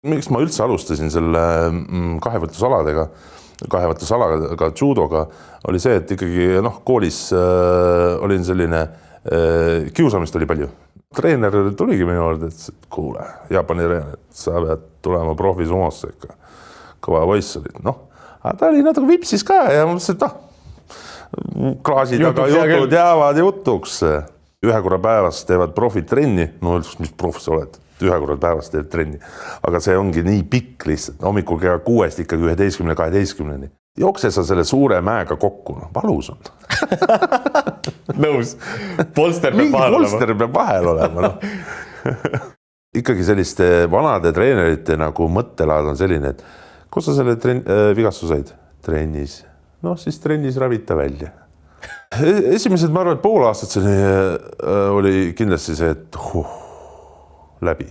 Miks ma üldse alustasin selle kahevõtlusalaga judoga, oli see, et ikkagi koolis olin selline, kiusamist oli palju. Treener tuligi minu juurde, et kuule, Jaapani treener, sa pead tulema profi sumosse ikka. Kõva poiss olid. Aga ta oli natuke vipsis ka ja mõtlesin, et klaasi taga jutud jäävad jutuks. 1 korra päevas teevad profid trenni. Mis prof sa oled? 1 korra päevas teed trenni. Aga see ongi nii pikk lihtsalt. Hommikul kella 6 ikkagi 11-12. Jookse sa selle suure mäega kokku. Valus on. Nõus. Polster peab vahel olema. Polster peab vahel olema. Ikkagi selliste vanade treenerite nagu mõttelaad on selline, et kus sa selle vigastu said? Trennis. Siis trennis ravita välja. Esimesed, ma arvan, et pool aastat oli kindlasti see, et läbi.